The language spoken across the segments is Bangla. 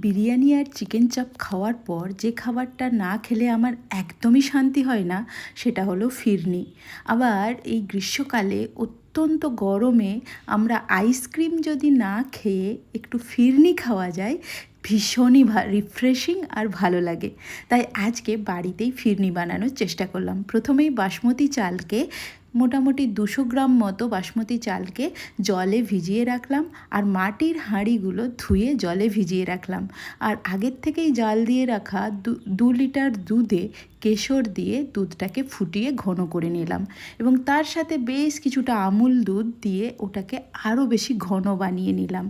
বিরিয়ানি আর চিকেন চাপ খাওয়ার পর যে খাবারটা না খেলে আমার একদমই শান্তি হয় না সেটা হলো ফিরনি। আবার এই গ্রীষ্মকালে অত্যন্ত গরমে আমরা আইসক্রিম যদি না খেয়ে একটু ফিরনি খাওয়া যায় ভীষণই রিফ্রেশিং আর ভালো লাগে। তাই আজকে বাড়িতেই ফিরনি বানানোর চেষ্টা করলাম। প্রথমেই বাসমতি চালকে মোটামুটি 200 গ্রাম মতো বাসমতি চালকে জলে ভিজিয়ে রাখলাম আর মাটির হাঁড়িগুলো ধুয়ে জলে ভিজিয়ে রাখলাম। আর আগের থেকেই জাল দিয়ে রাখা 2 লিটার দুধে কেশর দিয়ে দুধটাকে ফুটিয়ে ঘন করে নিলাম এবং তার সাথে বেশ কিছুটা আমুল দুধ দিয়ে ওটাকে আরও বেশি ঘন বানিয়ে নিলাম।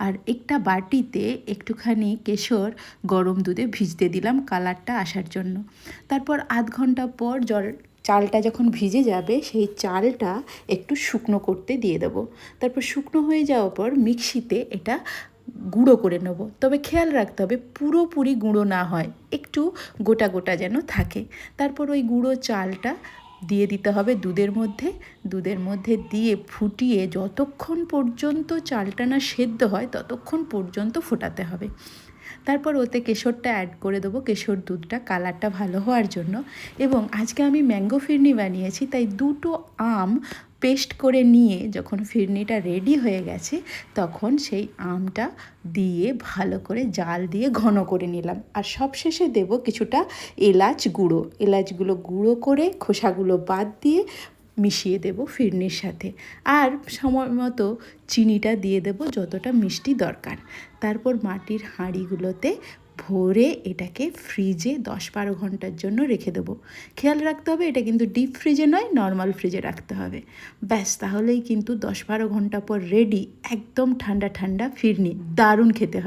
আর একটা বাটিতে একটুখানি কেশর গরম দুধে ভিজতে দিলাম কালারটা আসার জন্য। তারপর আধ ঘন্টা পর চালটা যখন ভিজে যাবে সেই চালটা একটু শুকনো করতে দিয়ে দেবো। তারপর শুকনো হয়ে যাওয়ার পর মিক্সিতে এটা গুঁড়ো করে নেব। তবে খেয়াল রাখতে হবে পুরোপুরি গুঁড়ো না হয়, একটু গোটা গোটা যেন থাকে। তারপর ওই গুঁড়ো চালটা দিয়ে দিতে হবে দুধের মধ্যে দিয়ে ফুটিয়ে যতক্ষণ পর্যন্ত চালটা না সেদ্ধ হয় ততক্ষণ পর্যন্ত ফোটাতে হবে। তারপর ওতে কেশরটা অ্যাড করে দেবো, কেশর দুধটা কালারটা ভালো হওয়ার জন্য। এবং আজকে আমি ম্যাঙ্গো ফিরনি বানিয়েছি, তাই 2টো আম পেস্ট করে নিয়ে যখন ফিরনিটা রেডি হয়ে গেছে তখন সেই আমটা দিয়ে ভালো করে জাল দিয়ে ঘন করে নিলাম। আর সবশেষে দেব কিছুটা এলাচগুলো গুঁড়ো করে খোসাগুলো বাদ দিয়ে মিশিয়ে দেব ফিরনির সাথে। আর সময় মতো চিনিটা দিয়ে দেব যতটা মিষ্টি দরকার। তারপর মাটির হাঁড়িগুলোতে ভরে এটাকে ফ্রিজে 10-12 ঘন্টার জন্য রেখে দেবো। খেয়াল রাখতে হবে এটা কিন্তু ডিপ ফ্রিজে নয়, নর্মাল ফ্রিজে রাখতে হবে। ব্যাস, তাহলেই কিন্তু 10-12 ঘন্টা পর রেডি একদম ঠান্ডা ঠান্ডা ফিরনি। দারুণ খেতে হয়।